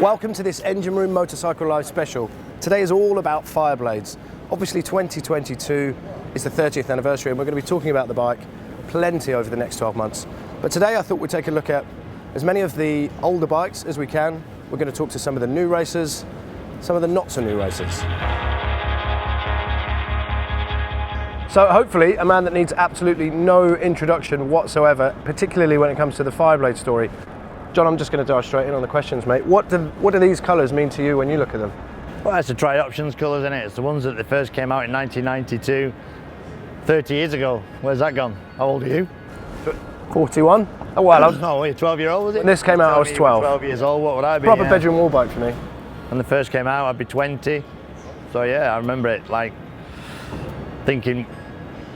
Welcome to this Engine Room Motorcycle Live special. Today is all about Fireblades. Obviously 2022 is the 30th anniversary and we're going to be talking about the bike plenty over the next 12 months. But today I thought we'd take a look at as many of the older bikes as we can. We're going to talk to some of the new racers, some of the not so new racers. So hopefully a man that needs absolutely no introduction whatsoever, particularly when it comes to the Fireblade story. John, I'm just going to dive straight in on the questions, mate. What do these colours mean to you when you look at them? Well, it's the tri-options colours, isn't it? It's the ones that they first came out in 1992, 30 years ago. Where's that gone? How old are you? 41? Oh, well, no, you're 12-year-old, was it? When this came out, I was 12. 12 years old, what would I be? Proper bedroom wall bike for me. When the first came out, I'd be 20. So yeah, I remember it like thinking,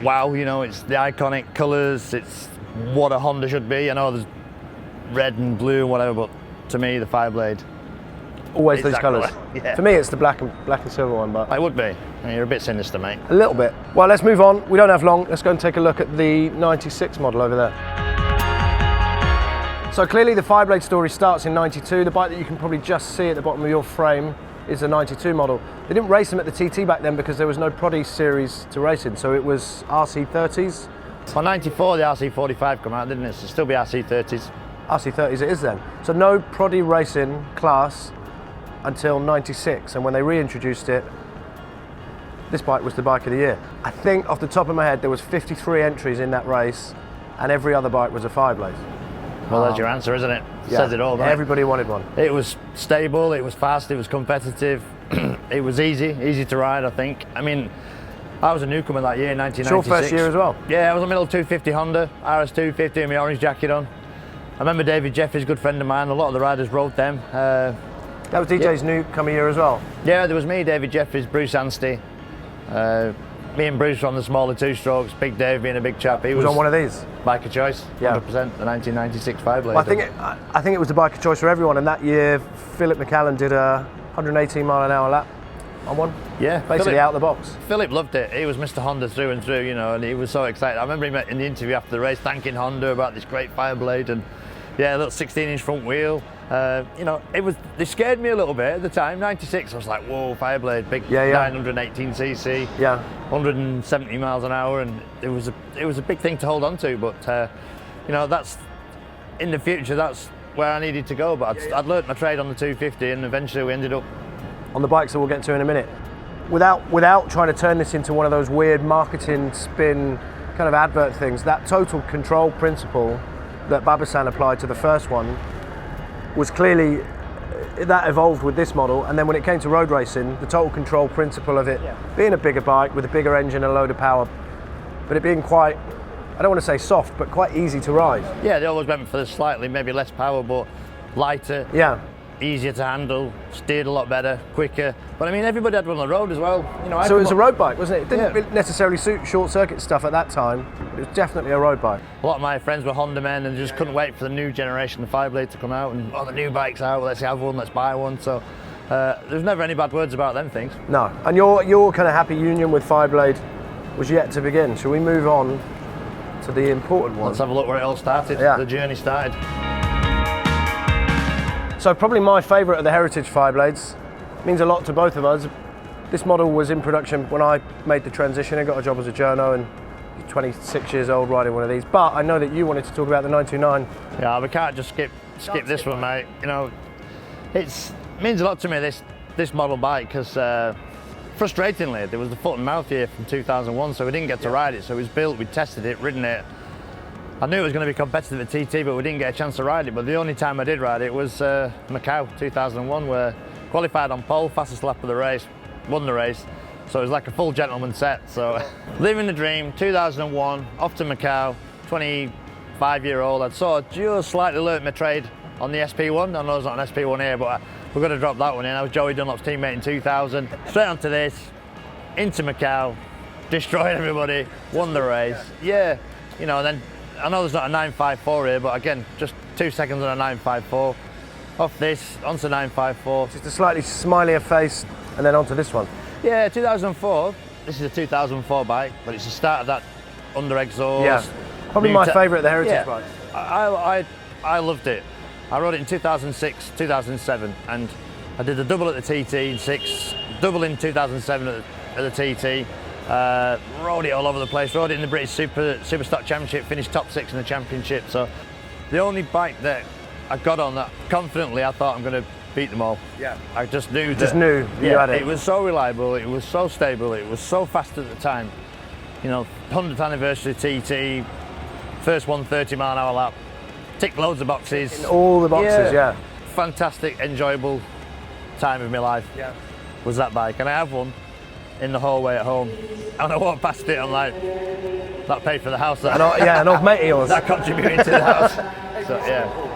wow, you know, it's the iconic colours, it's what a Honda should be. I know there's red and blue and whatever, but to me, the Fireblade. Always these colours. Yeah. For me, it's the black and silver one, but It would be. You're a bit sinister, mate. a little bit. Well, let's move on. We don't have long. Let's go and take a look at the 96 model over there. So clearly the Fireblade story starts in 92. The bike that you can probably just see at the bottom of your frame is the 92 model. They didn't race them at the TT back then because there was no Proddy series to race in, so it was RC30s. Well, 94, the RC45 come out, didn't it? So it'll still be RC30s. RC30s it is then. So no Proddy racing class until 96, and when they reintroduced it, this bike was the bike of the year. I think off the top of my head there was 53 entries in that race and every other bike was a Fireblade. Well, that's your answer, isn't it? Yeah. Says it all, mate. Everybody wanted one. It was stable, it was fast, it was competitive, it was easy to ride, I think. I mean, I was a newcomer that year in 1996. It's your first year as well? Yeah, I was a middle 250 Honda, RS250 with my orange jacket on. I remember David Jeffries, a good friend of mine, a lot of the riders rode them. That was DJ's newcomer year as well? Yeah, there was me, David Jeffries, Bruce Anstey. Me and Bruce were on the smaller two-strokes, Big Dave being a big chap. He was on one of these? Bike of choice, 100%, the 1996 Fireblade. Well, I think it was the bike of choice for everyone, and that year Philip McCallan did a 118 mile an hour lap on one. Yeah, basically out of the box. Philip loved it. He was Mr. Honda through and through, you know, and he was so excited. I remember him in the interview after the race thanking Honda about this great Fireblade, and yeah, a little 16-inch front wheel. You know, they scared me a little bit at the time. 96, I was like, whoa, Fireblade, big 918cc, 170 miles an hour, and it was a big thing to hold on to. But you know, that's in the future. That's where I needed to go. But I'd learnt my trade on the 250, and eventually we ended up on the bikes that we'll get to in a minute. Without trying to turn this into one of those weird marketing spin kind of advert things, that total control principle that Babasan applied to the first one was clearly, that evolved with this model, and then when it came to road racing, the total control principle of it being a bigger bike with a bigger engine and a load of power, but it being quite, I don't want to say soft, but quite easy to ride. Yeah, they always went for the slightly, maybe less power, but lighter. Yeah. Easier to handle, steered a lot better, quicker. But I mean, everybody had one on the road as well. You know, so it was a road bike, wasn't it? It didn't necessarily suit short circuit stuff at that time, but it was definitely a road bike. A lot of my friends were Honda men and just couldn't wait for the new generation of Fireblade to come out, and the new bike's out, let's have one, let's buy one. So there's never any bad words about them things. No, and your kind of happy union with Fireblade was yet to begin. Shall we move on to the important one? Let's have a look where it all started, the journey started. So probably my favourite of the heritage Fireblades. Means a lot to both of us. This model was in production when I made the transition. I got a job as a journo and 26 years old riding one of these. But I know that you wanted to talk about the 929. Yeah, we can't just skip this one, mate. You know, it means a lot to me, this model bike, because frustratingly, there was the foot and mouth year from 2001, so we didn't get to ride it. So it was built, we tested it, ridden it. I knew it was going to be competitive at TT, but we didn't get a chance to ride it. But the only time I did ride it was Macau 2001, where qualified on pole, fastest lap of the race, won the race. So it was like a full gentleman set. So living the dream, 2001, off to Macau, 25-year-old. I'd sort of just slightly learnt my trade on the SP1. I know it's not an SP1 here, but we're going to drop that one in. I was Joey Dunlop's teammate in 2000. Straight onto this, into Macau, destroyed everybody, won the race. Yeah, you know, then I know there's not a 954 here, but again, just 2 seconds on a 954. Off this, onto 954. Just a slightly smilier face, and then onto this one. Yeah, 2004. This is a 2004 bike, but it's the start of that under exhaust. Yeah, probably my favourite of the heritage bikes. I loved it. I rode it in 2006, 2007, and I did the double at the TT in 6, double in 2007 at the TT. Rode it all over the place, rode it in the British Super Stock Championship, finished top 6 in the championship. So the only bike that I got on that confidently I thought I'm going to beat them all. Yeah. I just knew that. Just knew you had it. It was so reliable, it was so stable, it was so fast at the time. You know, 100th anniversary TT, first 130-mile-an-hour lap, ticked loads of boxes. In all the boxes, yeah. Fantastic, enjoyable time of my life was that bike. And I have one in the hallway at home. And I walk past it, I'm like, that paid for the house. That. An old mate of yours. That contributed to the house. So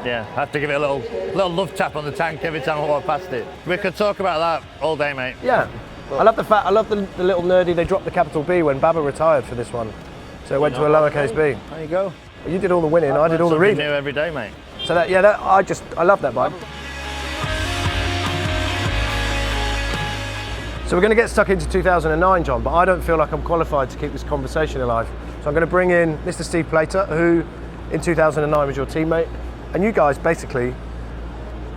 yeah, I have to give it a little love tap on the tank every time I walk past it. We could talk about that all day, mate. Yeah. I love the fact, I love the little nerdy, they dropped the capital B when Baba retired for this one. So it went to a lowercase b. There you go. You did all the winning, I did all the reading. New every day, mate. So I love that bike. So we're going to get stuck into 2009, John, but I don't feel like I'm qualified to keep this conversation alive. So I'm going to bring in Mr. Steve Plater, who in 2009 was your teammate, and you guys basically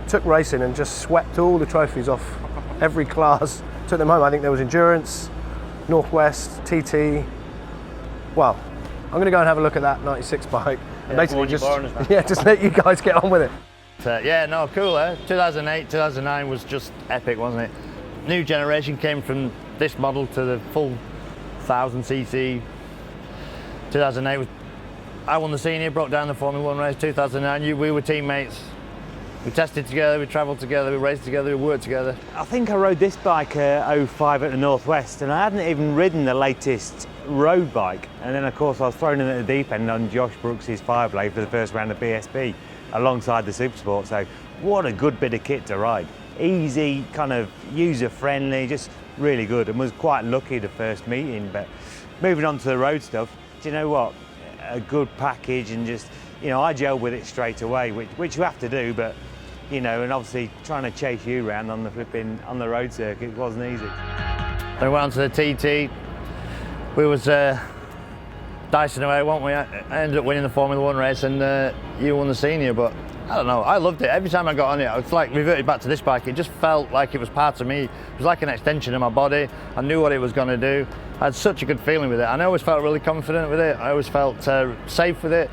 took racing and just swept all the trophies off every class, took them home. I think there was Endurance, Northwest, TT. Well, I'm going to go and have a look at that 96 bike, and basically just let you guys get on with it. Cool, eh? 2008, 2009 was just epic, wasn't it? New generation came from this model to the full 1000cc. 2008, I won the senior, broke down the Formula 1 race. 2009, we were teammates. We tested together, we travelled together, we raced together, we worked together. I think I rode this bike 05 at the Northwest, and I hadn't even ridden the latest road bike. And then of course I was thrown in at the deep end on Josh Brooks's Fireblade for the first round of BSB alongside the Supersport. So what a good bit of kit to ride. Easy, kind of user-friendly, just really good, and was quite lucky the first meeting. But moving on to the road stuff, do you know what? A good package, and just, you know, I gelled with it straight away, which you have to do, but, you know, and obviously trying to chase you around on the road circuit wasn't easy. Then we went on to the TT. We was dicing away, weren't we? I ended up winning the Formula 1 race, and you won the senior, but I don't know, I loved it. Every time I got on it, it's like reverted back to this bike. It just felt like it was part of me. It was like an extension of my body. I knew what it was going to do. I had such a good feeling with it. And I always felt really confident with it. I always felt safe with it.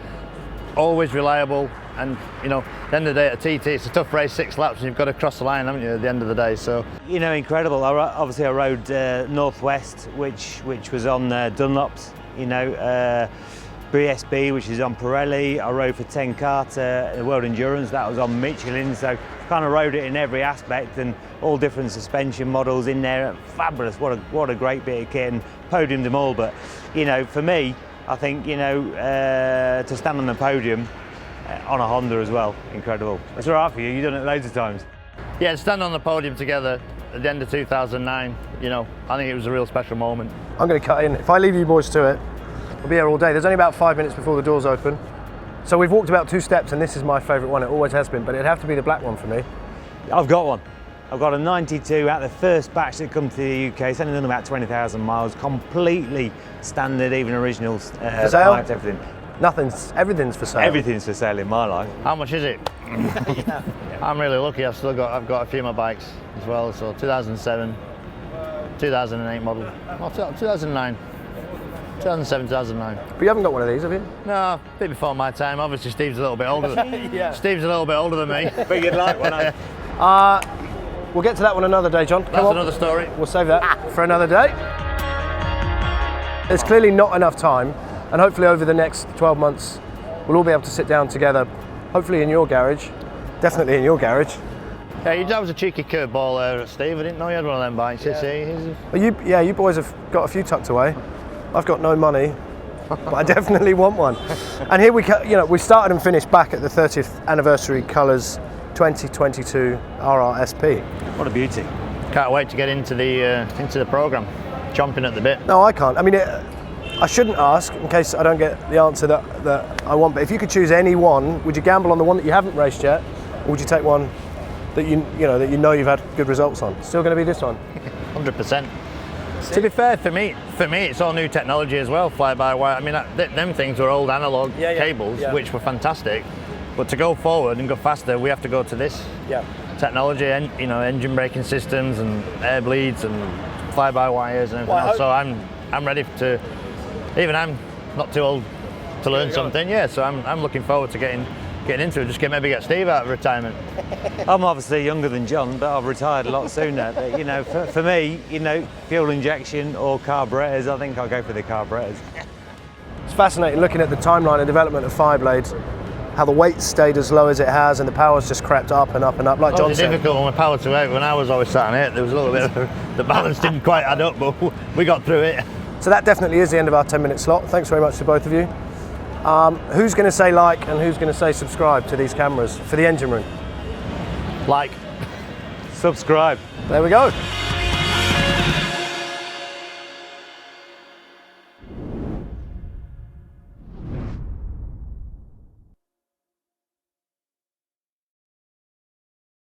Always reliable. And, you know, at the end of the day at a TT, it's a tough race, 6 laps, and you've got to cross the line, haven't you, at the end of the day? So, you know, incredible. Obviously, I rode Northwest, which was on Dunlops, you know. BSB, which is on Pirelli. I rode for 10 Carter, the World Endurance, that was on Michelin, so kind of rode it in every aspect, and all different suspension models in there. Fabulous, what a great bit of kit, and podiumed them all. But, you know, for me, I think, you know, to stand on the podium on a Honda as well, incredible. It's all right for you, you've done it loads of times. Yeah, to stand on the podium together at the end of 2009, you know, I think it was a real special moment. I'm going to cut in. If I leave you boys to it, we'll be here all day. There's only about 5 minutes before the doors open. So we've walked about 2 steps, and this is my favourite one. It always has been, but it'd have to be the black one for me. I've got one. I've got a 92 out of the first batch that come to the UK. It's only done about 20,000 miles. Completely standard, even originals. For sale? Pipes, everything. Everything's for sale. Everything's for sale in my life. How much is it? I'm really lucky. I've got a few of my bikes as well. So 2007, 2008 model. Well, 2009. 2007, 2009. But you haven't got one of these, have you? No, a bit before my time. Obviously, Steve's a little bit older. Yeah. Steve's a little bit older than me. But you'd like one, eh? We'll get to that one another day, John. That's another story. We'll save that for another day. There's clearly not enough time, and hopefully over the next 12 months, we'll all be able to sit down together, hopefully in your garage, definitely in your garage. Yeah, that was a cheeky curveball there, Steve. I didn't know you had one of them bikes. Well, you boys have got a few tucked away. I've got no money, but I definitely want one. And here we started and finished back at the 30th anniversary Colours 2022 RRSP. What a beauty. Can't wait to get into the programme. Chomping at the bit. No, I can't. I mean, I shouldn't ask in case I don't get the answer that I want, but if you could choose any one, would you gamble on the one that you haven't raced yet, or would you take one that you know you've had good results on? Still going to be this one? 100%. To be fair, for me, it's all new technology as well, fly-by-wire. I mean, them things were old analog cables, which were fantastic. But to go forward and go faster, we have to go to this technology, and engine braking systems and air bleeds and fly-by-wires and everything else. So I'm ready to. Even I'm not too old to learn something. Yeah, so I'm looking forward to getting into it. Just maybe get Steve out of retirement. I'm obviously younger than John, but I've retired a lot sooner. But for me, fuel injection or carburetors, I think I'll go for the carburetors. It's fascinating looking at the timeline of development of Fireblades, how the weight stayed as low as it has and the power's just crept up and up and up, like John said. It was difficult on the power to 8 when I was always sat on it. There was a little bit of, the balance didn't quite add up, but we got through it. So that definitely is the end of our 10-minute slot. Thanks very much to both of you. Who's going to say like and who's going to say subscribe to these cameras for the engine room? Like. Subscribe. There we go.